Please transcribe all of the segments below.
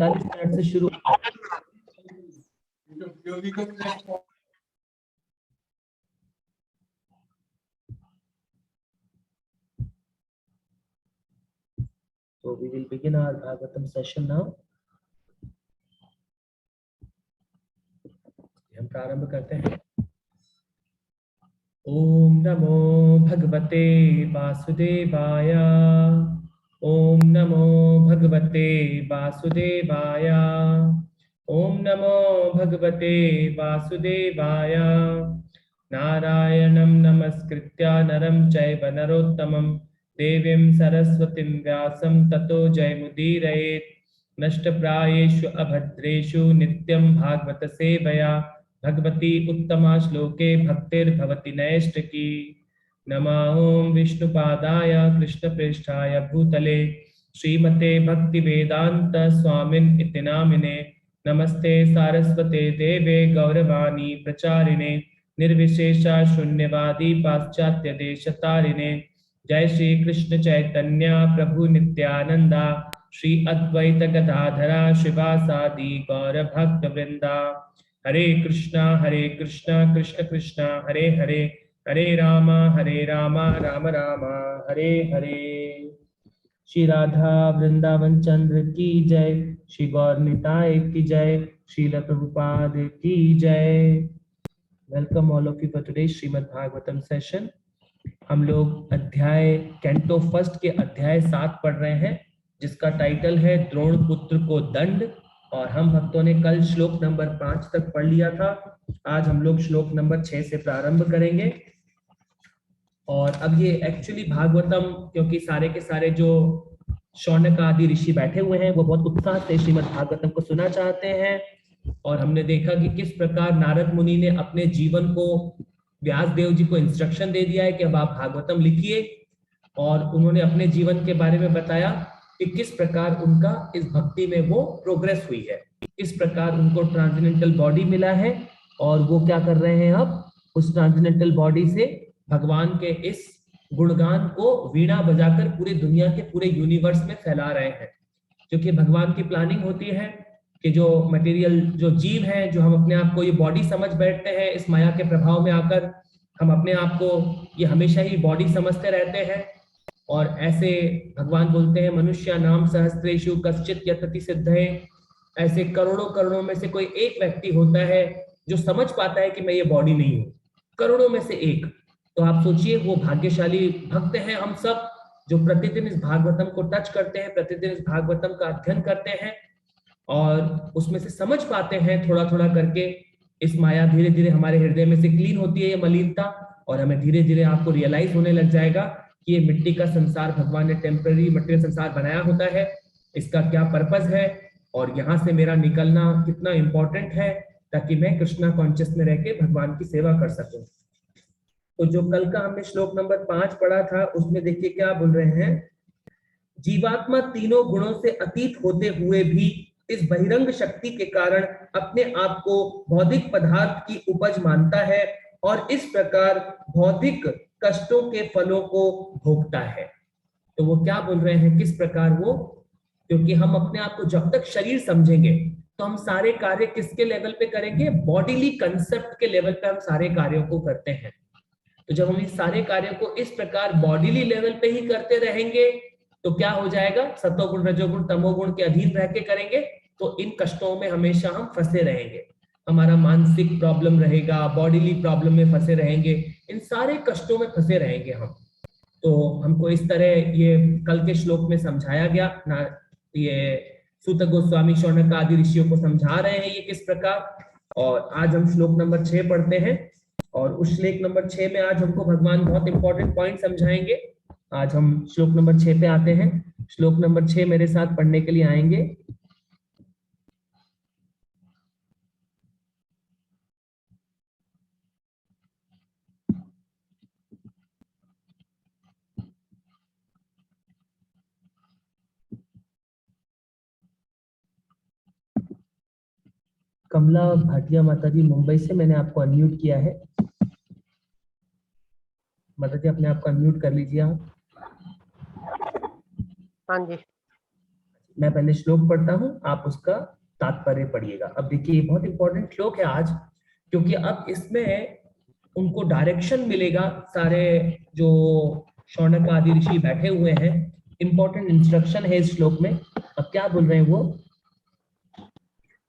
45 minute से शुरू। So we will begin our Bhagavatam session now. हम प्रारंभ करते हैं। ओम नमो भगवते वासुदेवाय। ओम नमो भगवते वासुदेवाय। ओम नमो भगवते वासुदेवाय। नारायणं नमस्कृत्य नरं चैव नरोत्तमं देवीं सरस्वतीं व्यासं ततो जयमुदीरयेत्। नष्टप्रायेषु अभद्रेषु नित्यं भागवत सेवया भगवती उत्तमा श्लोके भक्तिर्भवति नैष्ठिकी। नमः ओं विष्णुपादाय कृष्णप्रेष्ठाय भूतले श्रीमते भक्तिवेदांत स्वामिन् इति नामिने। नमस्ते सारस्वते देवे गौरवाणी प्रचारिणे निर्विशेष शून्यवादी पाश्चात्य देशतारिणे। जय श्री कृष्ण चैतन्य प्रभु नित्यानंदा श्री अद्वैत गदाधरा शिवासादि गौर भक्त वृंदा। हरे कृष्णा कृष्ण कृष्णा हरे हरे हरे राम राम राम हरे हरे। श्री राधा वृंदावन चंद्र की जय। श्री गौर निताय की जय। श्रील प्रभुपाद की जय। Welcome all of you for today Shrimad Bhagavatam session. हम लोग अध्याय कैंटो फर्स्ट के अध्याय 7 पढ़ रहे हैं, जिसका टाइटल है द्रोण पुत्र को दंड। और हम भक्तों ने कल श्लोक नंबर 5 तक पढ़ लिया था। आज हम लोग श्लोक नंबर 6 से प्रारंभ करेंगे। और अब ये एक्चुअली भागवतम, क्योंकि सारे के सारे जो शौनक आदि ऋषि बैठे हुए हैं वो बहुत उत्साह से श्रीमद् भागवतम को सुनना चाहते हैं। और हमने देखा कि किस प्रकार नारद मुनि ने अपने जीवन को व्यास देव जी को इंस्ट्रक्शन दे दिया है कि अब आप भागवतम लिखिए। और उन्होंने अपने जीवन के बारे में बताया कि किस प्रकार उनका इस भक्ति में वो प्रोग्रेस हुई है, किस प्रकार उनको ट्रांसेंडेंटल बॉडी मिला है और वो क्या कर रहे हैं, अब उस ट्रांसेंडेंटल बॉडी से भगवान के इस गुणगान को वीणा बजाकर पूरी दुनिया के पूरे यूनिवर्स में फैला रहे हैं। क्योंकि भगवान की प्लानिंग होती है कि जो मटेरियल जो जीव हैं, जो हम अपने आप को ये बॉडी समझ बैठते हैं, इस माया के प्रभाव में आकर हम अपने आप को ये हमेशा ही बॉडी समझते रहते हैं। और ऐसे भगवान बोलते हैं मनुष्य नाम सहस्त्रेषु कश्चित् यतति सिद्धये। ऐसे करोड़ों करोड़ों में से कोई एक व्यक्ति होता है जो समझ पाता है कि मैं ये बॉडी नहीं हूँ, करोड़ों में से एक। तो आप सोचिए वो भाग्यशाली भक्त हैं हम सब, जो प्रतिदिन इस भागवतम को टच करते हैं, प्रतिदिन इस भागवतम का अध्ययन करते हैं और उसमें से समझ पाते हैं थोड़ा थोड़ा करके। इस माया धीरे धीरे हमारे हृदय में से क्लीन होती है, ये मलिनता, और हमें धीरे धीरे आपको रियलाइज होने लग जाएगा कि ये मिट्टी का संसार भगवान ने टेम्पररी मटेरियल संसार बनाया होता है, इसका क्या पर्पस है और यहाँ से मेरा निकलना कितना इंपॉर्टेंट है, ताकि मैं कृष्णा कॉन्शियस में रह के भगवान की सेवा कर सकूं। तो जो कल का हमने श्लोक नंबर 5 पढ़ा था, उसमें देखिए क्या बोल रहे हैं। जीवात्मा तीनों गुणों से अतीत होते हुए भी इस बहिरंग शक्ति के कारण अपने आप को भौतिक पदार्थ की उपज मानता है और इस प्रकार भौतिक कष्टों के फलों को भोगता है। तो वो क्या बोल रहे हैं, किस प्रकार वो, क्योंकि हम अपने आप को जब तक शरीर समझेंगे तो हम सारे कार्य किसके लेवल पे करेंगे, बॉडीली कंसेप्ट के लेवल पे हम सारे कार्यों को करते हैं। तो जब हम इस सारे कार्यों को इस प्रकार बॉडीली लेवल पे ही करते रहेंगे तो क्या हो जाएगा, सतोगुण रजोगुण तमोगुण के अधीन रह के करेंगे तो इन कष्टों में हमेशा हम फंसे रहेंगे। हमारा मानसिक प्रॉब्लम रहेगा, बॉडीली प्रॉब्लम में फंसे रहेंगे, इन सारे कष्टों में फंसे रहेंगे हम। तो हमको इस तरह ये कल के श्लोक में समझाया गया ना, ये सूत गोस्वामी शौनक आदि ऋषियों को समझा रहे हैं ये किस प्रकार। और आज हम श्लोक नंबर 6 पढ़ते हैं और उस श्लोक नंबर 6 में आज हमको भगवान बहुत इंपॉर्टेंट पॉइंट समझाएंगे। आज हम श्लोक नंबर 6 पे आते हैं। श्लोक नंबर 6 मेरे साथ पढ़ने के लिए आएंगे। कमला भाटिया माता जी मुंबई से, मैंने आपको अनम्यूट किया है। माता जी अपने आप को अनम्यूट कर लीजिए आप। हाँ जी। मैं पहले श्लोक पढ़ता हूं, आप उसका तात्पर्य पढ़िएगा। अब देखिए ये बहुत इंपॉर्टेंट श्लोक है आज, क्योंकि अब इसमें उनको डायरेक्शन मिलेगा। सारे जो शौनक आदि ऋषि बैठे हुए हैं, इंपॉर्टेंट इंस्ट्रक्शन है इस श्लोक में। अब क्या बोल रहे हैं वो,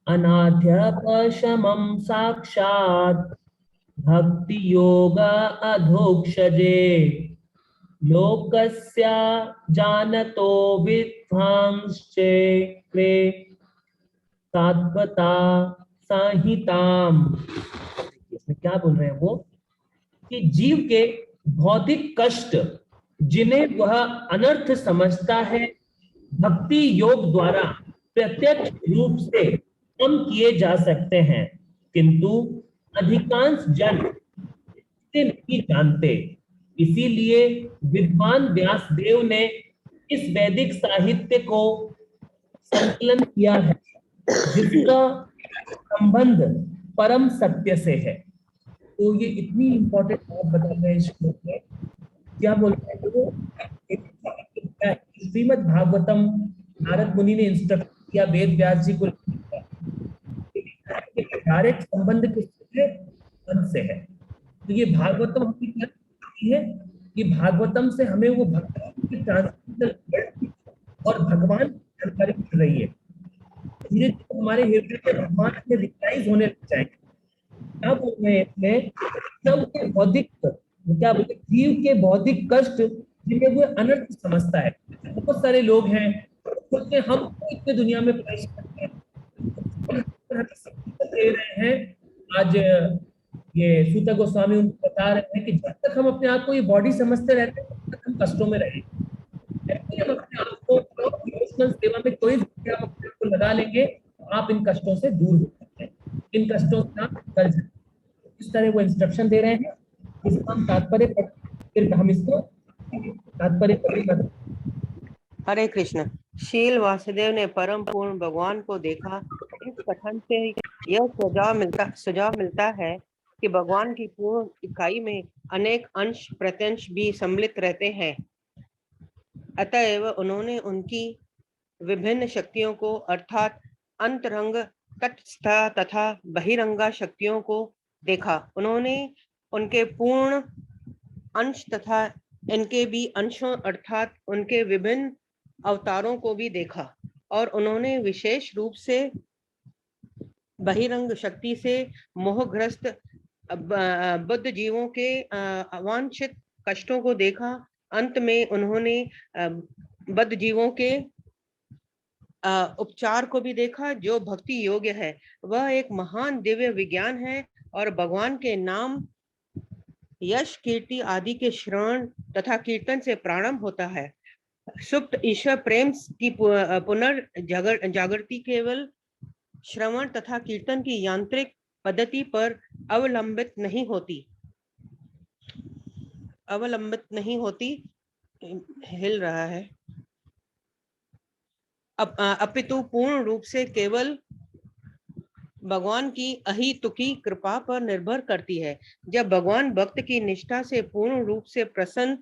अनाध्यपशमं साक्षात् भक्ति योगा अधोक्षजे लोकस्य जानतो विद्वांश्चैक्रे सात्वता संहिताम। इसमें क्या बोल रहे हैं वो, कि जीव के भौतिक कष्ट जिन्हें वह अनर्थ समझता है, भक्ति योग द्वारा प्रत्यक्ष रूप से कम किए जा सकते हैं, किंतु अधिकांश जन इसे नहीं जानते। इसीलिए विद्वान व्यासदेव ने इस वैदिक साहित्य को संकलन किया है, जिसका संबंध परम सत्य से है। तो ये इतनी इंपॉर्टेंट बात बता रहे हैं इस श्लोक में। क्या बोलते हैं वो, श्रीमद् भागवतम नारद मुनि ने इंस्ट्रक्ट किया वेद व्यास जी को, डायरेक्ट संबंध किससे, मन से है। तो ये भागवतम हमें क्या कहती है, ये भागवतम से हमें वो भगवान की ट्रांसमिशन और भगवान की जानकारी मिल रही है। धीरे धीरे हमारे हृदय में भगवान के रियलाइज होने लग जाएंगे। क्या बोल रहे हैं इसमें, सबके बौद्धिक, क्या बोलते, जीव के बौद्धिक कष्ट जिन्हें वो अनर्थ समझता है। बहुत सारे लोग हैं सोचते हैं हम इतने दुनिया में परेशान हैं, दे रहे हैं। आज ये सूत गोस्वामी उनको बता रहे हैं कि जब तक हम अपने आप को ये बॉडी समझते रहते हैं तब तक हम कष्टों में रहेंगे। हम अपने आप को इमोशनल सेवा में कोई भी आप अपने आप को लगा लेंगे तो आप इन कष्टों से दूर हो सकते हैं, इन कष्टों से आप कर सकते हैं। इस तरह वो इंस्ट्रक्शन दे रहे हैं। इसका हम तात्पर्य फिर हम इसको तात्पर्य पढ़ेंगे। हरे कृष्ण। शील वासुदेव ने परम पूर्ण भगवान को देखा। इस कथन से यह सुझाव मिलता है कि भगवान की पूर्ण इकाई में अनेक अंश प्रत्यंश भी सम्मिलित रहते हैं। अतएव उन्होंने उनकी विभिन्न शक्तियों को अर्थात अंतरंग, तटस्थ तथा बहिरंगा शक्तियों को देखा। उन्होंने उनके पूर्ण अंश तथा इनके भी अंशों अर्थात उनके विभिन्न अवतारों को भी देखा, और उन्होंने विशेष रूप से बहिरंग शक्ति से मोहग्रस्त बुद्ध जीवों के अवांछित कष्टों को देखा। अंत में उन्होंने बुद्ध जीवों के उपचार को भी देखा, जो भक्ति योग्य है। वह एक महान दिव्य विज्ञान है और भगवान के नाम, यश, कीर्ति आदि के श्रवण तथा कीर्तन से प्रारंभ होता है। सुप्त ईश्वर प्रेम की पुनर्जागृति केवल श्रवण तथा कीर्तन की यांत्रिक पद्धति पर अवलंबित नहीं होती, हिल रहा है, अपितु पूर्ण रूप से केवल भगवान की अहितुकी कृपा पर निर्भर करती है। जब भगवान भक्त की निष्ठा से पूर्ण रूप से प्रसन्न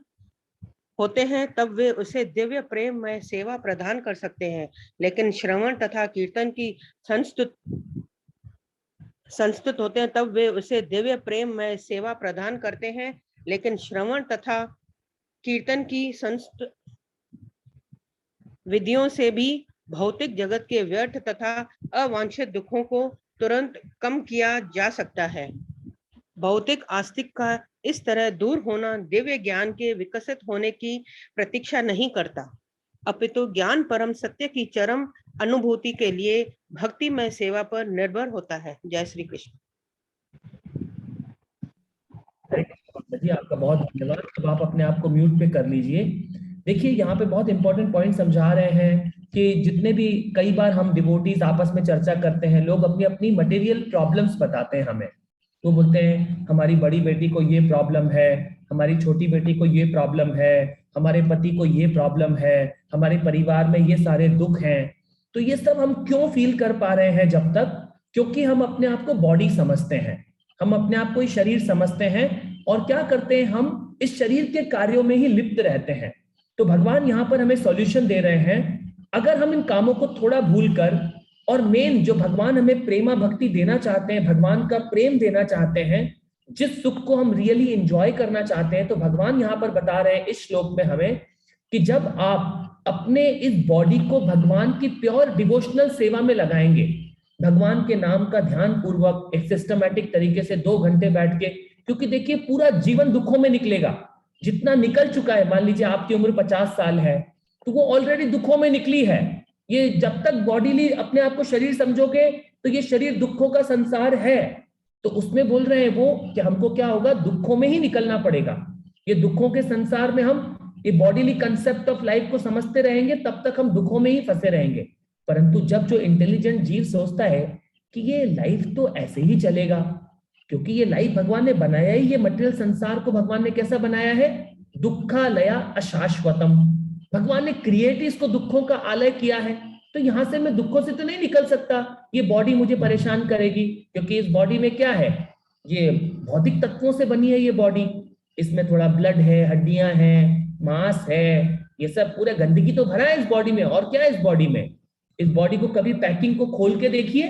होते हैं तब वे उसे दिव्य प्रेम में सेवा प्रदान कर सकते हैं। लेकिन श्रवण तथा कीर्तन की संस्तुत होते हैं तब वे उसे दिव्य प्रेम में सेवा प्रदान करते हैं। लेकिन श्रवण तथा कीर्तन की संस्तुत विधियों से भी भौतिक जगत के व्यर्थ तथा अवांछित दुखों को तुरंत कम किया जा सकता है। भौतिक आस्तिक का इस तरह दूर होना दिव्य ज्ञान के विकसित होने की प्रतीक्षा नहीं करता, अपितु ज्ञान परम सत्य की चरम अनुभूति के लिए भक्ति में सेवा पर निर्भर होता है। जय श्री कृष्ण। जी आपका बहुत धन्यवाद। अब आप अपने आप को म्यूट पे कर लीजिए। देखिए यहाँ पे बहुत इंपॉर्टेंट पॉइंट समझा रहे हैं कि जितने भी, कई बार हम डिवोटीज आपस में चर्चा करते हैं, लोग अपनी अपनी मटेरियल प्रॉब्लम्स बताते हैं हमें। वो बोलते हैं हमारी बड़ी बेटी को ये प्रॉब्लम है, हमारी छोटी बेटी को ये प्रॉब्लम है, हमारे पति को ये प्रॉब्लम है, हमारे परिवार में ये सारे दुख हैं। तो ये सब हम क्यों फील कर पा रहे हैं? जब तक, क्योंकि हम अपने आप को बॉडी समझते हैं, हम अपने आप को शरीर समझते हैं, और क्या करते हैं, हम इस शरीर के कार्यों में ही लिप्त रहते हैं। तो भगवान यहाँ पर हमें सॉल्यूशन दे रहे हैं अगर हम इन कामों को थोड़ा भूल कर, और मेन जो भगवान हमें प्रेमा भक्ति देना चाहते हैं, भगवान का प्रेम देना चाहते हैं, जिस सुख को हम रियली एंजॉय करना चाहते हैं, तो भगवान यहाँ पर बता रहे हैं इस श्लोक में हमें कि जब आप अपने इस बॉडी को भगवान की प्योर डिवोशनल सेवा में लगाएंगे, भगवान के नाम का ध्यान पूर्वक एक सिस्टमैटिक तरीके से 2 घंटे बैठ के, क्योंकि देखिए पूरा जीवन दुखों में निकलेगा, जितना निकल चुका है, मान लीजिए आपकी उम्र 50 साल है तो वो ऑलरेडी दुखों में निकली है। ये जब तक बॉडीली अपने आप को शरीर समझोगे तो ये शरीर दुखों का संसार है, तो उसमें बोल रहे हैं वो कि हमको क्या होगा, दुखों में ही निकलना पड़ेगा। ये दुखों के संसार में हम ये बॉडीली कंसेप्ट ऑफ लाइफ को समझते रहेंगे, तब तक हम दुखों में ही फंसे रहेंगे। परंतु जब जो इंटेलिजेंट जीव सोचता है कि ये लाइफ तो ऐसे ही चलेगा, क्योंकि ये लाइफ भगवान ने बनाया ही, ये मटेरियल संसार को भगवान ने कैसा बनाया है, दुखालया अशाश्वतम, भगवान ने क्रिएट इसको दुखों का आलय किया है। तो यहां से मैं दुखों से तो नहीं निकल सकता, ये बॉडी मुझे परेशान करेगी, क्योंकि इस बॉडी में क्या है, ये भौतिक तत्वों से बनी है ये बॉडी, इसमें थोड़ा ब्लड है, हड्डियां हैं, मांस है, ये सब पूरा गंदगी तो भरा है इस बॉडी में। और क्या है इस बॉडी में, इस बॉडी को कभी पैकिंग को खोल के देखिए,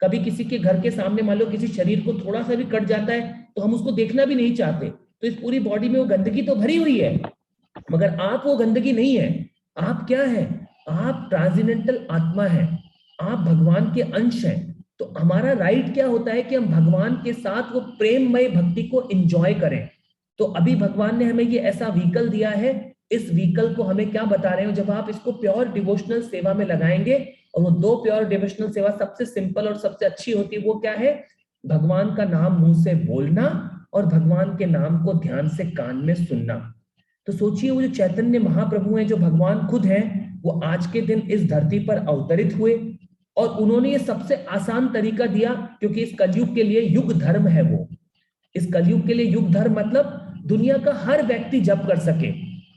कभी किसी के घर के सामने मान लो किसी शरीर को थोड़ा सा भी कट जाता है तो हम उसको देखना भी नहीं चाहते, तो इस पूरी बॉडी में वो गंदगी तो भरी हुई है, मगर आप वो गंदगी नहीं है। आप क्या है, आप ट्रांसेंडेंटल आत्मा है, आप भगवान के अंश हैं। तो हमारा राइट क्या होता है कि हम भगवान के साथ वो प्रेममय भक्ति को एंजॉय करें। तो अभी भगवान ने हमें ये ऐसा व्हीकल दिया है, इस व्हीकल को हमें क्या बता रहे हो, जब आप इसको प्योर डिवोशनल सेवा में लगाएंगे, और वो 2 प्योर डिवोशनल सेवा सबसे सिंपल और सबसे अच्छी होती है, वो क्या है, भगवान का नाम मुंह से बोलना और भगवान के नाम को ध्यान से कान में सुनना। तो सोचिए वो जो चैतन्य महाप्रभु हैं, जो भगवान खुद हैं, वो आज के दिन इस धरती पर अवतरित हुए और उन्होंने ये सबसे आसान तरीका दिया, क्योंकि इस कलयुग के लिए युग धर्म है वो, इस कलयुग के लिए युग धर्म मतलब दुनिया का हर व्यक्ति जप कर सके,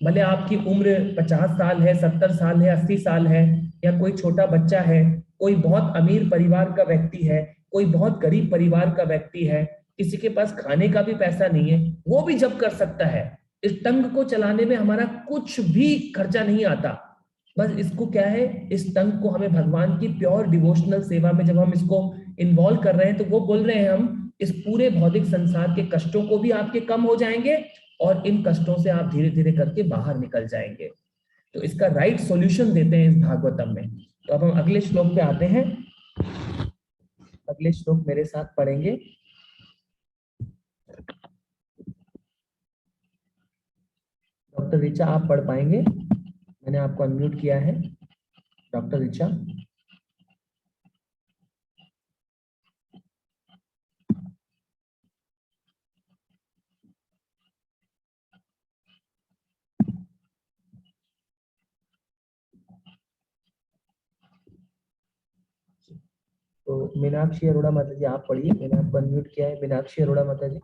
भले आपकी उम्र 50 साल है, 70 साल है, 80 साल है, या कोई छोटा बच्चा है, कोई बहुत अमीर परिवार का व्यक्ति है, कोई बहुत गरीब परिवार का व्यक्ति है, किसी के पास खाने का भी पैसा नहीं है, वो भी जप कर सकता है। इस टंग को चलाने में हमारा कुछ भी खर्चा नहीं आता, बस इसको क्या है, इस टंग को हमें भगवान की प्योर डिवोशनल सेवा में जब हम इसको इन्वॉल्व कर रहे हैं, तो वो बोल रहे हैं हम इस पूरे भौतिक संसार के कष्टों को भी आपके कम हो जाएंगे और इन कष्टों से आप धीरे धीरे करके बाहर निकल जाएंगे। तो इसका राइट सॉल्यूशन देते हैं इस भागवतम में। तो अब हम अगले श्लोक पे आते हैं, अगले श्लोक मेरे साथ पढ़ेंगे। डॉक्टर ऋचा आप पढ़ पाएंगे, मैंने आपको अनम्यूट किया है, डॉक्टर ऋचा। तो मीनाक्षी अरोड़ा माता जी आप पढ़िए, मैंने आपको अनम्यूट किया है, मीनाक्षी अरोड़ा माता जी।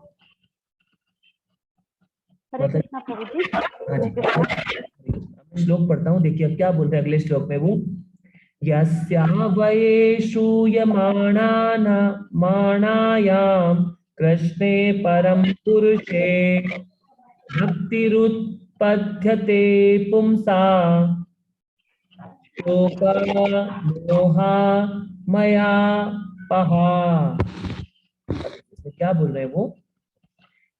हरे कृष्णा प्रभु जी। हाँ जी, श्लोक पढ़ता हूँ, देखिए अब क्या बोल रहे हैं अगले श्लोक में वो, यस्यावयेषु यमाणाना माणायाम कृष्णे परम पुरुषे भक्तिरुत्पद्यते पुंसा शोका मोहा मया पहा। क्या बोल रहे हैं वो,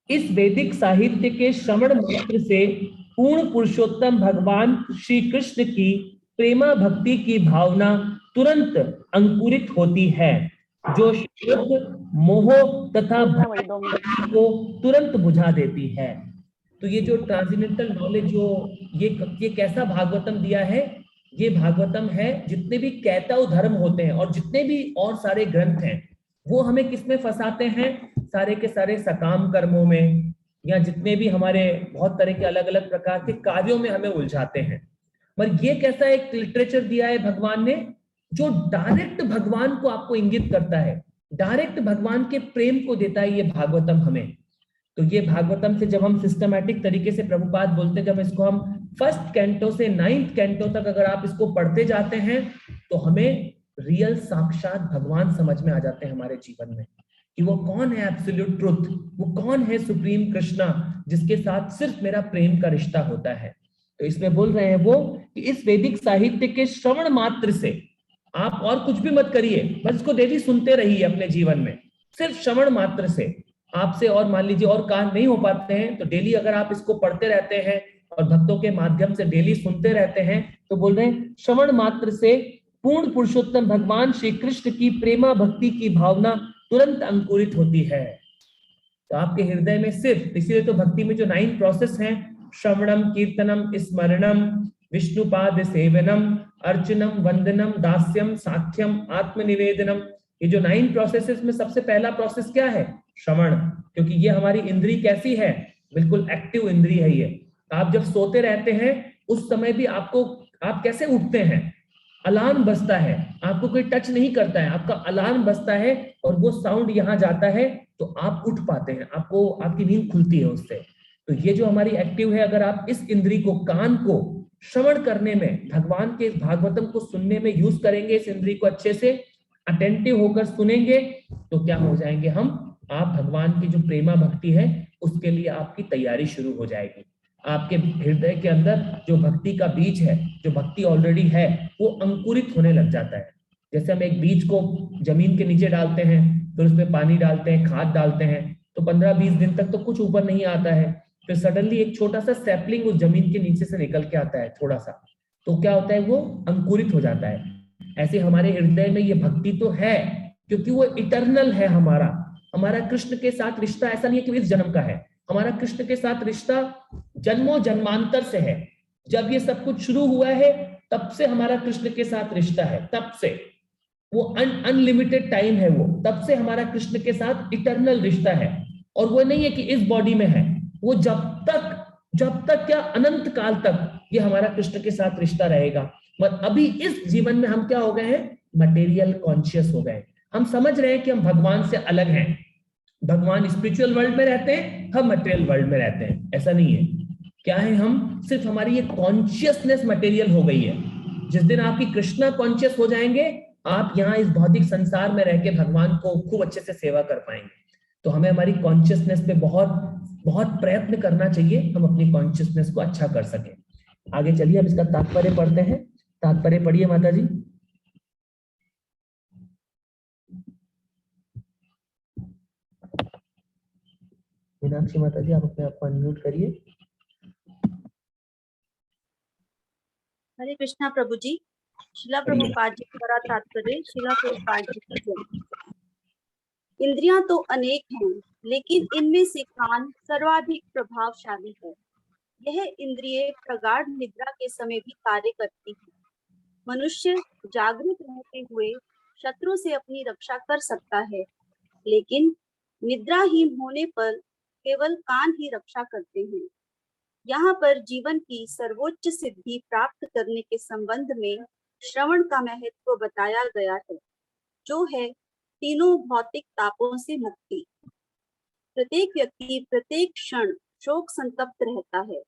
इस वैदिक साहित्य के श्रवण मात्र से पूर्ण पुरुषोत्तम भगवान श्री कृष्ण की प्रेमा भक्ति की भावना तुरंत अंकुरित होती है, जो शोक मोह तथा भक्ति को तुरंत बुझा देती है। तो ये जो ट्रांसेंडेंटल नॉलेज जो ये कैसा भागवतम दिया है, ये भागवतम है, जितने भी कैतव धर्म होते हैं और जितने भी और सारे ग्रंथ हैं, वो हमें किसमें फंसाते हैं, सारे के सारे सकाम कर्मों में, या जितने भी हमारे बहुत तरह के अलग अलग प्रकार के कार्यों में हमें उलझाते हैं। पर ये कैसा एक लिटरेचर दिया है भगवान ने, जो डायरेक्ट भगवान को आपको इंगित करता है, डायरेक्ट भगवान के प्रेम को देता है ये भागवतम हमें। तो ये भागवतम से जब हम सिस्टमैटिक तरीके से प्रभुपाद बोलते हैं, जब इसको हम फर्स्ट कैंटो से 9th कैंटो तक अगर आप इसको पढ़ते जाते हैं, तो हमें रियल साक्षात भगवान समझ में आ जाते हैं हमारे जीवन में, कि वो कौन है एब्सोल्यूट ट्रुथ, वो कौन है सुप्रीम कृष्णा, जिसके साथ सिर्फ मेरा प्रेम का रिश्ता होता है। तो इसमें बोल रहे हैं वो कि इस वैदिक साहित्य के श्रवण मात्र से, आप और कुछ भी मत करिए, बस इसको डेली सुनते रहिए अपने जीवन में, सिर्फ श्रवण मात्र से आपसे, और मान लीजिए और काम नहीं हो पाते हैं तो डेली अगर आप इसको पढ़ते रहते हैं और भक्तों के माध्यम से डेली सुनते रहते हैं, तो बोल रहे हैं श्रवण मात्र से पूर्ण पुरुषोत्तम भगवान श्री कृष्ण की प्रेमा भक्ति की भावना तुरंत अंकुरित होती है। तो आपके हृदय में सिर्फ, इसीलिए तो भक्ति में जो 9 प्रोसेस हैं, श्रवणम, कीर्तनम, स्मरणम, विष्णुपाद सेवनम, अर्चनम, वंदनम, दास्यम, साख्यम, आत्मनिवेदनम, ये जो 9 प्रोसेसेस में सबसे पहला प्रोसेस क्या है? श्रवण। क्योंकि ये हमारी इंद्री कैसी है? बिल्कुल एक्टिव इंद्री है ये। आप जब सोते रहते हैं उस समय भी आपको, आप कैसे उठते हैं? अलार्म बजता है, आपको कोई टच नहीं करता है, आपका अलार्म बजता है और वो साउंड यहाँ जाता है तो आप उठ पाते हैं, आपको, आपकी नींद खुलती है उससे। तो ये जो हमारी एक्टिव है, अगर आप इस इंद्री को, कान को श्रवण करने में, भगवान के भागवतम को सुनने में यूज करेंगे, इस इंद्री को अच्छे से अटेंटिव होकर सुनेंगे, तो क्या हो जाएंगे हम? आप भगवान की जो प्रेमा भक्ति है उसके लिए आपकी तैयारी शुरू हो जाएगी। आपके हृदय के अंदर जो भक्ति का बीज है, जो भक्ति ऑलरेडी है, वो अंकुरित होने लग जाता है। जैसे हम एक बीज को जमीन के नीचे डालते हैं, फिर उसमें पानी डालते हैं, खाद डालते हैं, तो 15-20 दिन तक तो कुछ ऊपर नहीं आता है, फिर सडनली एक छोटा सा सैपलिंग उस जमीन के नीचे से निकल के आता है थोड़ा सा, तो क्या होता है? वो अंकुरित हो जाता है। ऐसे हमारे हृदय में ये भक्ति तो है, क्योंकि वो इटर्नल है। हमारा हमारा कृष्ण के साथ रिश्ता ऐसा नहीं है कि इस जन्म का है, हमारा कृष्ण के साथ रिश्ता जन्मों जन्मांतर से है। जब ये सब कुछ शुरू हुआ है तब से हमारा कृष्ण के साथ रिश्ता है, तब से वो अनलिमिटेड टाइम है, वो तब से हमारा कृष्ण के साथ इटर्नल रिश्ता है। और वो नहीं है कि इस बॉडी में है, वो जब तक क्या, अनंत काल तक ये हमारा कृष्ण के साथ रिश्ता रहेगा। मगर अभी इस जीवन में हम क्या हो गए हैं? मटेरियल कॉन्शियस हो गए। हम समझ रहे हैं कि हम भगवान से अलग हैं, भगवान स्पिरिचुअल वर्ल्ड में रहते हैं, हम मटेरियल वर्ल्ड में रहते हैं। ऐसा नहीं है। क्या है? हम सिर्फ, हमारी ये कॉन्शियसनेस मटेरियल हो गई है। जिस दिन आपकी कृष्णा कॉन्शियस हो जाएंगे, आप यहाँ इस भौतिक संसार में रह के भगवान को खूब अच्छे से सेवा कर पाएंगे। तो हमें हमारी कॉन्शियसनेस पे बहुत बहुत प्रयत्न करना चाहिए, हम अपनी कॉन्शियसनेस को अच्छा कर सकें। आगे चलिए, हम इसका तात्पर्य पढ़ते हैं। तात्पर्य पढ़िए माता जी। मीनाक्षी माता जी, आप अपने आप को अनम्यूट करिए। हरे कृष्णा प्रभु जी। शिला प्रभुपाद जी द्वारा तात्पर्य। शिला प्रभुपाद जी की जय। इंद्रियां तो अनेक हैं, लेकिन इनमें से कान सर्वाधिक प्रभावशाली है। यह इंद्रिय प्रगाढ़ निद्रा के समय भी कार्य करती है। मनुष्य जागृत रहते हुए शत्रु से अपनी रक्षा कर सकता है, लेकिन निद्राहीन होने पर केवल कान ही रक्षा करते हैं। यहाँ पर जीवन की सर्वोच्च सिद्धि प्राप्त करने के संबंध में श्रवण का महत्व बताया गया है, जो है तीनों भौतिक तापों से मुक्ति। प्रत्येक व्यक्ति प्रत्येक क्षण शोक संतप्त रहता है।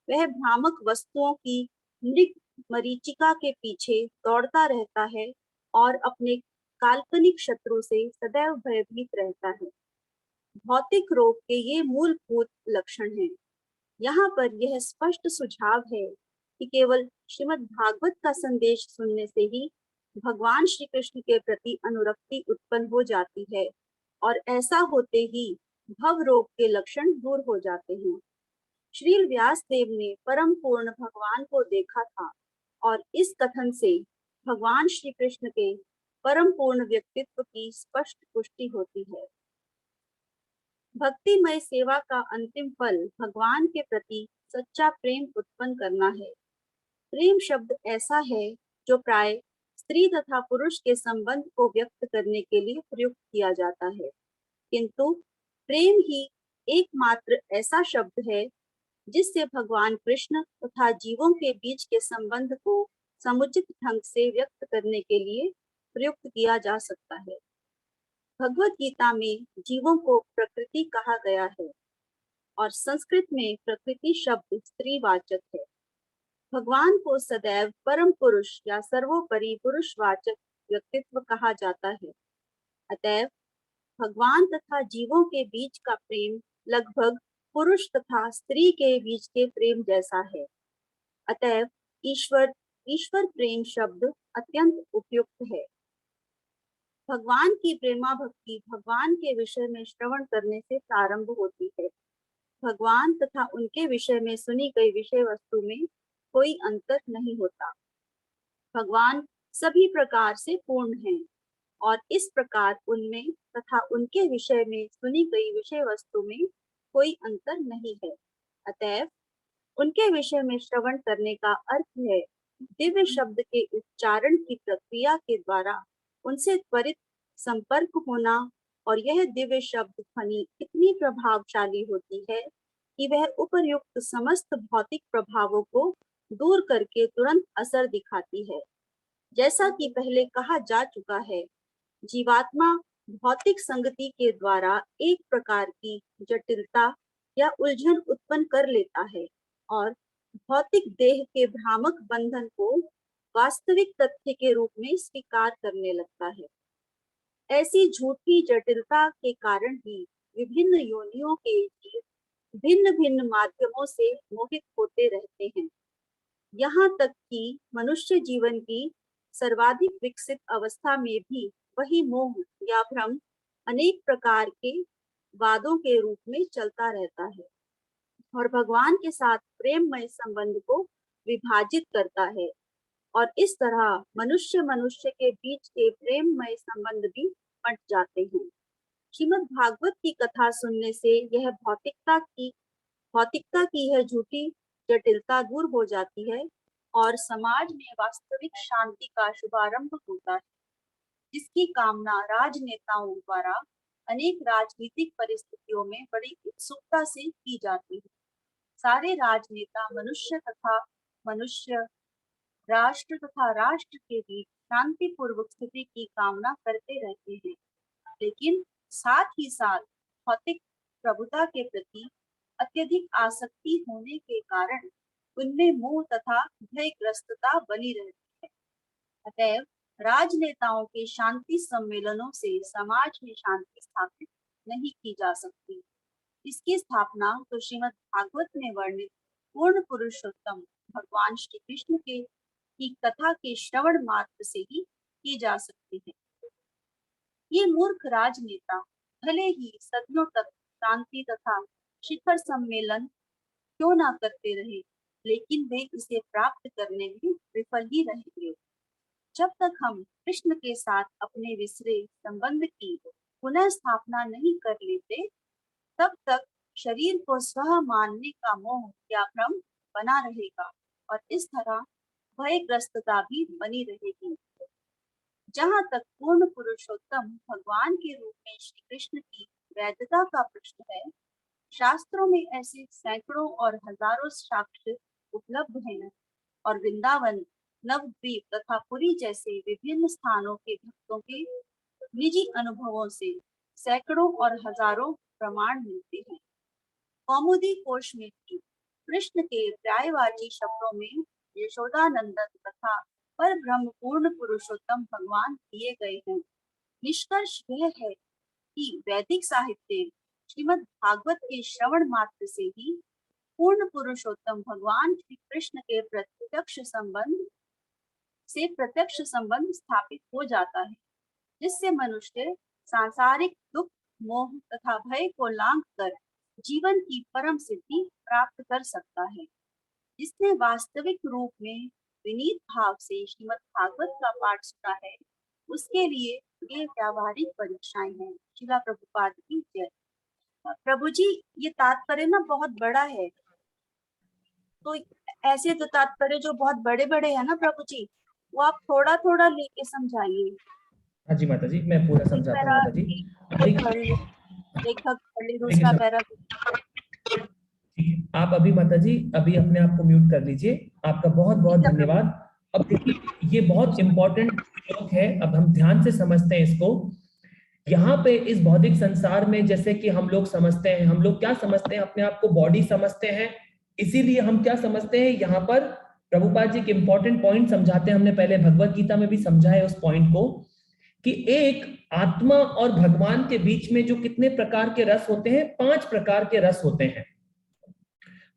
वह भ्रामक वस्तुओं की मृग मरीचिका के पीछे दौड़ता रहता है और अपने काल्पनिक शत्रु से सदैव भयभीत रहता है। भौतिक रोग के ये मूलभूत लक्षण हैं। यहाँ पर यह स्पष्ट सुझाव है कि केवल श्रीमद् भागवत का संदेश सुनने से ही भगवान श्री कृष्ण के प्रति अनुरक्ति उत्पन्न हो जाती है, और ऐसा होते ही भव रोग के लक्षण दूर हो जाते हैं। श्रील व्यास देव ने परम पूर्ण भगवान को देखा था, और इस कथन से भगवान श्री कृष्ण के परम पूर्ण व्यक्तित्व की स्पष्ट पुष्टि होती है। भक्तिमय सेवा का अंतिम फल भगवान के प्रति सच्चा प्रेम उत्पन्न करना है। प्रेम शब्द ऐसा है जो प्राय स्त्री तथा पुरुष के संबंध को व्यक्त करने के लिए प्रयुक्त किया जाता है, किंतु प्रेम ही एकमात्र ऐसा शब्द है जिससे भगवान कृष्ण तथा जीवों के बीच के संबंध को समुचित ढंग से व्यक्त करने के लिए प्रयुक्त किया जा सकता है। भगवत गीता में जीवों को प्रकृति कहा गया है, और संस्कृत में प्रकृति शब्द स्त्रीवाचक है। भगवान को सदैव परम पुरुष या सर्वोपरि पुरुषवाचक व्यक्तित्व कहा जाता है। अतएव भगवान तथा जीवों के बीच का प्रेम लगभग पुरुष तथा स्त्री के बीच के प्रेम जैसा है। अतएव ईश्वर ईश्वर प्रेम शब्द अत्यंत उपयुक्त है। भगवान की प्रेमा भक्ति भगवान के विषय में श्रवण करने से प्रारंभ होती है। भगवान तथा उनके विषय में सुनी गई विषय वस्तु में कोई अंतर नहीं होता। भगवान सभी प्रकार से पूर्ण हैं और इस प्रकार उनमें तथा उनके विषय में सुनी गई विषय वस्तु में कोई अंतर नहीं है। अतएव उनके विषय में श्रवण करने का अर्थ है दिव्य शब्द के उच्चारण की प्रक्रिया के द्वारा उनसे त्वरित संपर्क होना, और यह दिव्य शब्द ध्वनि इतनी प्रभावशाली होती है कि वह उपर्युक्त समस्त भौतिक प्रभावों को दूर करके तुरंत असर दिखाती है। जैसा कि पहले कहा जा चुका है, जीवात्मा भौतिक संगति के द्वारा एक प्रकार की जटिलता या उलझन उत्पन्न कर लेता है और भौतिक देह के भ्रामक बंधन को वास्तविक तथ्य के रूप में स्वीकार करने लगता है। ऐसी झूठी जटिलता के कारण ही विभिन्न योनियों के जीव भिन्न भिन्न माध्यमों से मोहित होते रहते हैं। यहाँ तक कि मनुष्य जीवन की सर्वाधिक विकसित अवस्था में भी वही मोह या भ्रम अनेक प्रकार के वादों के रूप में चलता रहता है और भगवान के साथ प्रेममय संबंध को विभाजित करता है, और इस तरह मनुष्य मनुष्य के बीच के प्रेममय संबंध भी बंट जाते हैं। श्रीमद् भागवत की कथा सुनने से यह भौतिकता की यह झूठी जटिलता दूर हो जाती है और समाज में वास्तविक शांति का शुभारंभ होता है, जिसकी कामना राजनेताओं द्वारा अनेक राजनीतिक परिस्थितियों में बड़ी उत्सुकता से की जाती है। सारे राजनेता मनुष्य राष्ट्र तथा राष्ट्र के बीच शांतिपूर्वक स्थिति की कामना करते रहते हैं, लेकिन साथ ही साथ भौतिक प्रभुता के प्रति अत्यधिक आसक्ति होने के कारण उनमें मोह तथा भयग्रस्तता बनी रहती है। अतएव राजनेताओं के शांति सम्मेलनों से समाज में शांति स्थापित नहीं की जा सकती। इसकी स्थापना तो श्रीमद् भागवत में वर्णित पूर्ण पुरुषोत्तम भगवान श्री कृष्ण की कथा के श्रवण मात्र से ही की जा सकती है। ये मूर्ख राजनेता भले ही सदियों तक शांति तथा शिखर सम्मेलन क्यों ना करते रहे, लेकिन वे इसे प्राप्त करने में विफल ही रहेंगे। जब तक हम कृष्ण के साथ अपने विसरे संबंध की पुनः स्थापना नहीं कर लेते, तब तक शरीर को स्व मानने का मोह या भ्रम बना रहेगा और इस तरह भयग्रस्तता भी बनी रहेगी। जहाँ तक पूर्ण पुरुषोत्तम भगवान के रूप में श्री कृष्ण की वैधता का प्रश्न है, शास्त्रों में ऐसे सैकड़ों और हजारों साक्ष्य उपलब्ध हैं और वृंदावन, नवद्वीप तथा पुरी जैसे विभिन्न स्थानों के भक्तों के निजी अनुभवों से सैकड़ों और हजारों प्रमाण मिलते हैं। कौमुदी कोश में भी कृष्ण के पर्यायवाची शब्दों में यशोदानंदन तथा पर ब्रह्म पूर्ण पुरुषोत्तम भगवान दिए गए हैं। निष्कर्ष यह है कि वैदिक साहित्य श्रीमद् भागवत के श्रवण मात्र से ही पूर्ण पुरुषोत्तम भगवान श्री कृष्ण के प्रत्यक्ष संबंध स्थापित हो जाता है, जिससे मनुष्य सांसारिक दुख, मोह तथा भय को लांघ कर जीवन की परम सिद्धि प्राप्त कर सकता है। जिसने वास्तविक रूप में विनीत भाव से श्रीमद् भागवत का पाठ सुना है, उसके लिए ये व्यावहारिक परीक्षाएं हैं। श्रीला प्रभुपाद की जय। प्रभु जी, ये तात्पर्य ना बहुत बड़ा है, तो ऐसे तो तात्पर्य जो बहुत बड़े बड़े हैं ना प्रभु जी, वो आप थोड़ा थोड़ा लेके समझाइए। हाँ जी माता जी, मैं पूरा समझाता हूँ माता जी। दूसरा पैरा आप अभी माता जी अभी अपने आप को म्यूट कर लीजिए। आपका बहुत बहुत धन्यवाद। अब देखिए, ये बहुत इंपॉर्टेंट श्लोक है, अब हम ध्यान से समझते हैं इसको। यहाँ पे इस भौतिक संसार में जैसे कि हम लोग समझते हैं, हम लोग क्या समझते हैं, अपने आप को बॉडी समझते हैं। इसीलिए हम क्या समझते हैं, यहाँ पर प्रभुपाद जी के इंपॉर्टेंट पॉइंट समझाते हैं। हमने पहले भगवत गीता में भी समझा है उस पॉइंट को, कि एक आत्मा और भगवान के बीच में जो कितने प्रकार के रस होते हैं, 5 प्रकार के रस होते हैं।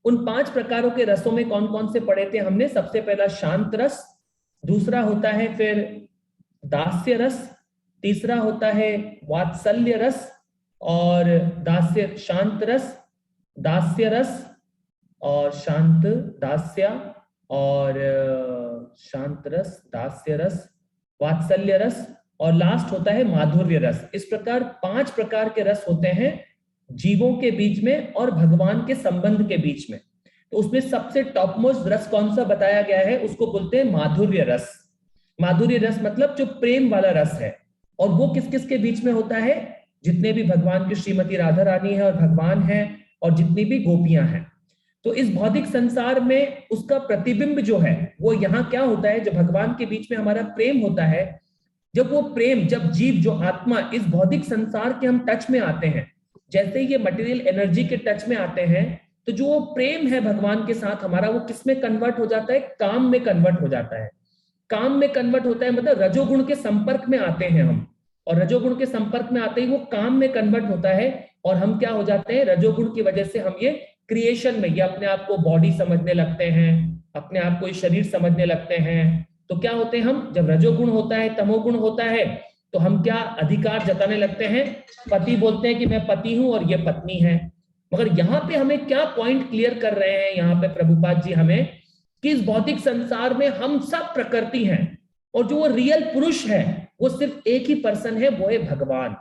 उन 5 प्रकारों के रसों में कौन कौन से पढ़े थे हमने? सबसे पहला शांत रस, दूसरा होता है फिर दास्य रस, तीसरा होता है वात्सल्य रस और शांत रस, दास्य रस और शांत दास्य और शांत रस, दास्य रस, वात्सल्य रस और लास्ट होता है माधुर्य रस। इस प्रकार 5 प्रकार के रस होते हैं जीवों के बीच में और भगवान के संबंध के बीच में। तो उसमें सबसे टॉप मोस्ट रस कौन सा बताया गया है? उसको बोलते हैं माधुर्य रस। माधुर्य रस मतलब जो प्रेम वाला रस है, और वो किस किस के बीच में होता है? जितने भी भगवान की श्रीमती राधा रानी है और भगवान है और जितनी भी गोपियां हैं। तो इस भौतिक संसार में उसका प्रतिबिंब जो है वो यहाँ क्या होता है? जब भगवान के बीच में हमारा प्रेम होता है, जब वो प्रेम, जब जीव, जो आत्मा इस भौतिक संसार के हम टच में आते हैं, जैसे ही ये मटेरियल एनर्जी के टच में आते हैं, तो जो प्रेम है भगवान के साथ हमारा, वो किस में कन्वर्ट हो जाता है? काम में कन्वर्ट हो जाता है। काम में कन्वर्ट होता है मतलब रजोगुण के संपर्क में आते हैं हम, और रजोगुण के संपर्क में आते ही वो काम में कन्वर्ट होता है, और हम क्या हो जाते हैं? रजोगुण की वजह से हम ये क्रिएशन में, ये अपने आप को बॉडी समझने लगते हैं, अपने आप को शरीर समझने लगते हैं। तो क्या होते हैं हम? जब रजोगुण होता है, तमोगुण होता है, तो हम क्या अधिकार जताने लगते हैं? पति बोलते हैं कि मैं पति हूं और ये पत्नी है। मगर यहाँ पे हमें क्या पॉइंट क्लियर कर रहे हैं यहाँ पे प्रभुपाद जी हमें, कि इस भौतिक संसार में हम सब प्रकृति हैं, और जो वो रियल पुरुष है वो सिर्फ एक ही पर्सन है, वो है भगवान।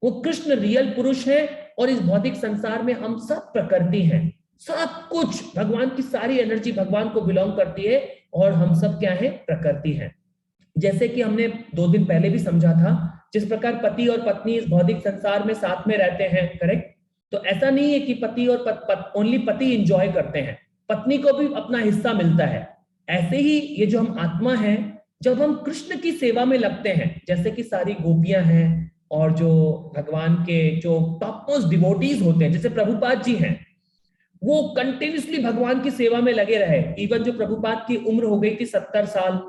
वो कृष्ण रियल पुरुष है, और इस भौतिक संसार में हम सब प्रकृति हैं। सब कुछ भगवान की सारी एनर्जी भगवान को बिलोंग करती है, और हम सब क्या है? प्रकृति हैं। जैसे कि हमने 2 दिन पहले भी समझा था, जिस प्रकार पति और पत्नी इस भौतिक संसार में साथ में रहते हैं, करेक्ट? तो ऐसा नहीं है कि पति और ओनली पति एंजॉय करते हैं, पत्नी को भी अपना हिस्सा मिलता है। ऐसे ही ये जो हम आत्मा है, जब हम कृष्ण की सेवा में लगते हैं, जैसे कि सारी गोपियां हैं और जो भगवान के जो टॉप मोस्ट डिवोटीज होते हैं, जैसे प्रभुपाद जी हैं, वो कंटिन्यूसली भगवान की सेवा में लगे रहे। इवन जो प्रभुपाद की उम्र हो गई थी 70 साल,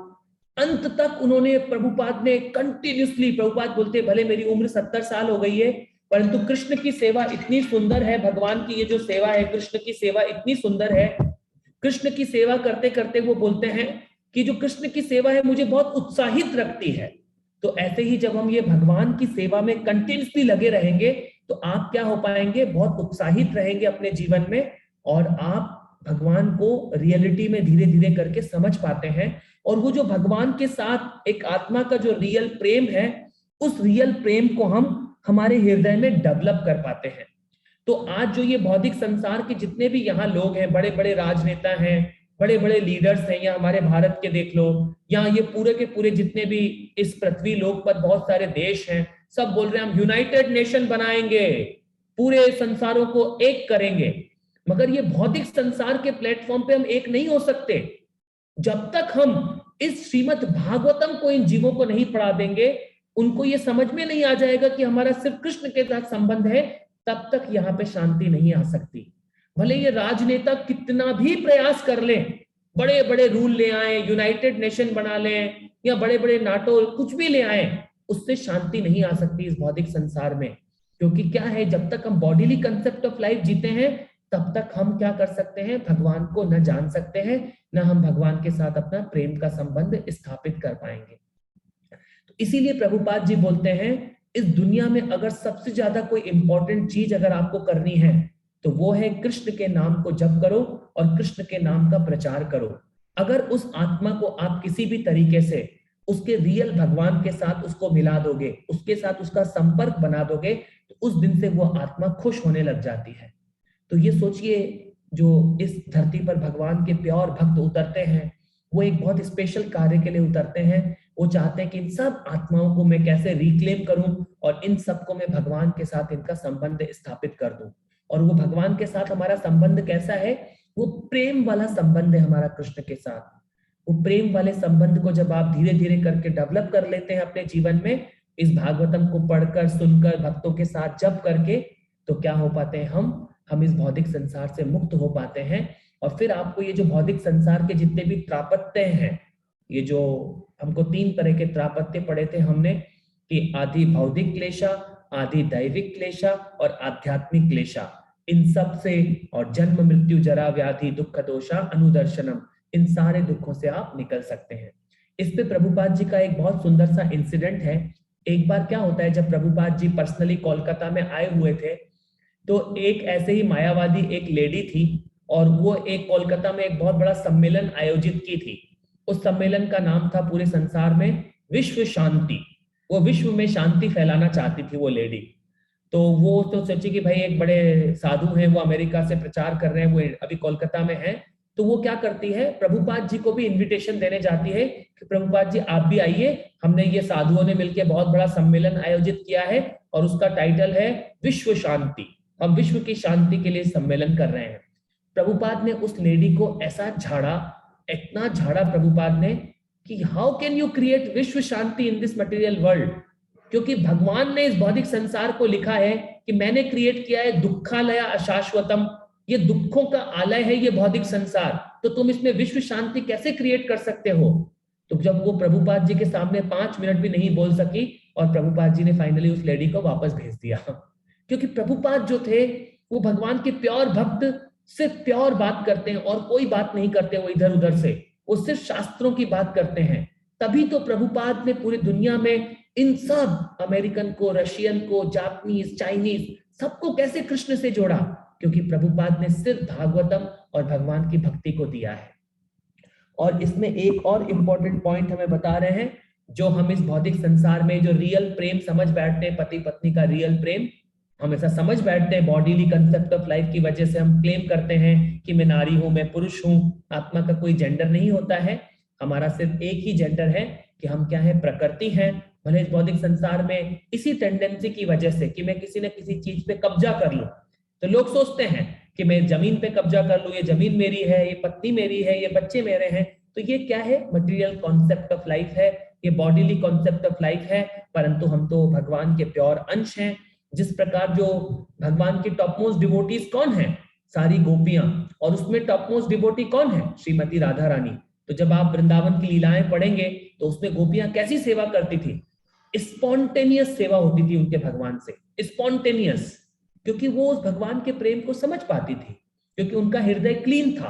अंत तक उन्होंने, प्रभुपाद ने कंटिन्यूसली, प्रभुपाद बोलते भले मेरी उम्र 70 साल हो गई है, परंतु कृष्ण की सेवा इतनी सुंदर है, भगवान की ये जो सेवा है, कृष्ण की सेवा इतनी सुंदर है। कृष्ण की सेवा करते करते वो बोलते हैं कि जो कृष्ण की सेवा है मुझे बहुत उत्साहित रखती है। तो ऐसे ही जब हम ये भगवान की सेवा में कंटिन्यूसली लगे रहेंगे, तो आप क्या हो पाएंगे? बहुत उत्साहित रहेंगे अपने जीवन में, और आप भगवान को रियलिटी में धीरे धीरे करके समझ पाते हैं। और वो जो भगवान के साथ एक आत्मा का जो रियल प्रेम है, उस रियल प्रेम को हम हमारे हृदय में डेवलप कर पाते हैं। तो आज जो ये भौतिक संसार के जितने भी यहाँ लोग हैं, बड़े बड़े राजनेता हैं, बड़े बड़े लीडर्स हैं, या हमारे भारत के देख लो, या ये पूरे के पूरे जितने भी इस पृथ्वी लोक पर बहुत सारे देश हैं, सब बोल रहे हैं हम यूनाइटेड नेशन बनाएंगे, पूरे संसारों को एक करेंगे। मगर ये भौतिक संसार के प्लेटफॉर्म पे हम एक नहीं हो सकते जब तक हम इस श्रीमद् भागवतम को इन जीवों को नहीं पढ़ा देंगे। उनको ये समझ में नहीं आ जाएगा कि हमारा सिर्फ कृष्ण के साथ संबंध है, तब तक यहाँ पे शांति नहीं आ सकती। भले ये राजनेता कितना भी प्रयास कर लें, बड़े बड़े रूल ले आए, यूनाइटेड नेशन बना लें, या बड़े बड़े नाटो कुछ भी ले आए, उससे शांति नहीं आ सकती इस भौतिक संसार में। क्योंकि क्या है, जब तक हम बॉडीली कंसेप्ट ऑफ लाइफ जीते हैं, तब तक हम क्या कर सकते हैं? भगवान को न जान सकते हैं, न हम भगवान के साथ अपना प्रेम का संबंध स्थापित कर पाएंगे। तो इसीलिए प्रभुपाद जी बोलते हैं, इस दुनिया में अगर सबसे ज्यादा कोई इंपॉर्टेंट चीज अगर आपको करनी है, तो वो है कृष्ण के नाम को जप करो और कृष्ण के नाम का प्रचार करो। अगर उस आत्मा को आप किसी भी तरीके से उसके रियल भगवान के साथ उसको मिला दोगे, उसके साथ उसका संपर्क बना दोगे, तो उस दिन से वो आत्मा खुश होने लग जाती है। तो ये सोचिए, जो इस धरती पर भगवान के प्योर भक्त उतरते हैं, वो एक बहुत स्पेशल कार्य के लिए उतरते हैं। वो चाहते हैं कि इन सब आत्माओं को मैं कैसे रिक्लेम करूं, और इन सबको मैं भगवान के साथ इनका संबंध स्थापित कर दूं। और वो भगवान के साथ हमारा संबंध कैसा है? वो प्रेम वाला संबंध है हमारा कृष्ण के साथ। वो प्रेम वाले संबंध को जब आप धीरे धीरे करके डेवलप कर लेते हैं अपने जीवन में, इस भागवतम को पढ़कर, सुनकर, भक्तों के साथ जप करके, तो क्या हो पाते हैं? हम इस भौतिक संसार से मुक्त हो पाते हैं। और फिर आपको ये जो भौतिक संसार के जितने भी त्रापत्य हैं, ये जो हमको 3 तरह के त्रापत्य पढ़े थे हमने, कि आदि भौतिक क्लेशा, आदि दैविक क्लेशा और आध्यात्मिक क्लेशा। इन सब से, और जन्म मृत्यु जरा व्याधि दुख दोषा अनुदर्शनम, इन सारे दुखों से आप निकल सकते हैं। इस पे प्रभुपाद जी का एक बहुत सुंदर सा इंसिडेंट है। एक बार क्या होता है, जब प्रभुपाद जी पर्सनली कोलकाता में आए हुए थे, तो एक ऐसे ही मायावादी एक लेडी थी, और वो एक कोलकाता में एक बहुत बड़ा सम्मेलन आयोजित की थी। उस सम्मेलन का नाम था पूरे संसार में विश्व शांति। वो विश्व में शांति फैलाना चाहती थी वो लेडी। तो वो तो सोची कि भाई एक बड़े साधु हैं, वो अमेरिका से प्रचार कर रहे हैं, वो अभी कोलकाता में हैं, तो वो क्या करती है, प्रभुपाद जी को भी इनविटेशन देने जाती है कि प्रभुपाद जी आप भी आइए, हमने ये साधुओं ने मिलकर बहुत बड़ा सम्मेलन आयोजित किया है और उसका टाइटल है विश्व शांति, हम विश्व की शांति के लिए सम्मेलन कर रहे हैं। प्रभुपाद ने उस लेडी को ऐसा झाड़ा, इतना झाड़ा प्रभुपाद ने कि हाउ कैन यू क्रिएट विश्व शांति इन दिस मटेरियल वर्ल्ड, क्योंकि भगवान ने इस भौतिक संसार को लिखा है कि मैंने क्रिएट किया है दुखालय अशाश्वतम, ये दुखों का आलय है ये भौतिक संसार, तो तुम इसमें विश्व शांति कैसे क्रिएट कर सकते हो। तो जब वो प्रभुपाद जी के सामने 5 मिनट भी नहीं बोल सकी, और प्रभुपाद जी ने फाइनली उस लेडी को वापस भेज दिया, क्योंकि प्रभुपाद जो थे वो भगवान के प्योर भक्त सिर्फ प्योर बात करते हैं और कोई बात नहीं करते वो इधर उधर से, वो सिर्फ शास्त्रों की बात करते हैं। तभी तो प्रभुपाद ने पूरी दुनिया में इन सब अमेरिकन को, रशियन को, जापानीज, चाइनीज, सबको कैसे कृष्ण से जोड़ा, क्योंकि प्रभुपाद ने सिर्फ भागवतम और भगवान की भक्ति को दिया है। और इसमें एक और इम्पोर्टेंट पॉइंट हमें बता रहे हैं, जो हम इस भौतिक संसार में जो रियल प्रेम समझ बैठते हैं, पति पत्नी का रियल प्रेम हम ऐसा समझ बैठते हैं, बॉडीली कंसेप्ट ऑफ लाइफ की वजह से हम क्लेम करते हैं कि मैं नारी हूं, मैं पुरुष हूं। आत्मा का कोई जेंडर नहीं होता है, हमारा सिर्फ एक ही जेंडर है कि हम क्या है, प्रकृति हैं। भले इस भौतिक संसार में इसी टेंडेंसी की वजह से कि मैं किसी न किसी चीज पे कब्जा कर लूं, तो लोग सोचते हैं कि मैं जमीन पे कब्जा कर लूं, ये जमीन मेरी है, ये पत्नी मेरी है, ये बच्चे मेरे हैं। तो ये क्या है, मटेरियल कॉन्सेप्ट ऑफ लाइफ है, ये बॉडीली कॉन्सेप्ट ऑफ लाइफ है। परंतु हम तो भगवान के प्योर अंश हैं। जिस प्रकार जो भगवान की टॉप मोस्ट डिवोटीज कौन है, सारी गोपियां, और उसमें टॉप मोस्ट डिवोटी कौन है, श्रीमती राधा रानी। तो जब आप वृंदावन की लीलाएं पढ़ेंगे तो उसमें गोपियां कैसी सेवा करती थी, स्पॉन्टेनियस सेवा होती थी उनके भगवान से, स्पॉन्टेनियस, क्योंकि वो उस भगवान के प्रेम को समझ पाती थी, क्योंकि उनका हृदय क्लीन था।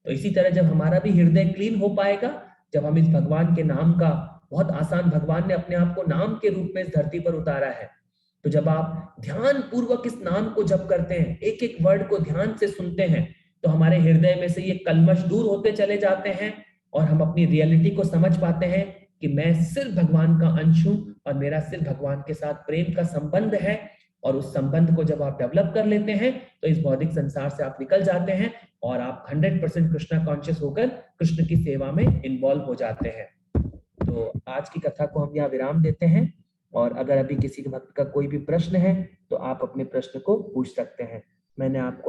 तो इसी तरह जब हमारा भी हृदय क्लीन हो पाएगा, जब हम इस भगवान के नाम का, बहुत आसान, भगवान ने अपने आप को नाम के रूप में इस धरती पर उतारा है, तो जब आप ध्यान पूर्वक इस नाम को जप करते हैं, एक एक वर्ड को ध्यान से सुनते हैं, तो हमारे हृदय में से ये कल्मश दूर होते चले जाते हैं, और हम अपनी रियलिटी को समझ पाते हैं कि मैं सिर्फ भगवान का अंश हूं और मेरा सिर्फ भगवान के साथ प्रेम का संबंध है। और उस संबंध को जब आप डेवलप कर लेते हैं तो इस भौतिक संसार से आप निकल जाते हैं और आप 100% कृष्णा कॉन्शियस होकर कृष्ण की सेवा में इन्वॉल्व हो जाते हैं। तो आज की कथा को हम यहाँ विराम देते हैं, और अगर अभी किसी भक्त का कोई भी प्रश्न है तो आप अपने प्रश्न को पूछ सकते हैं। मैंने आपको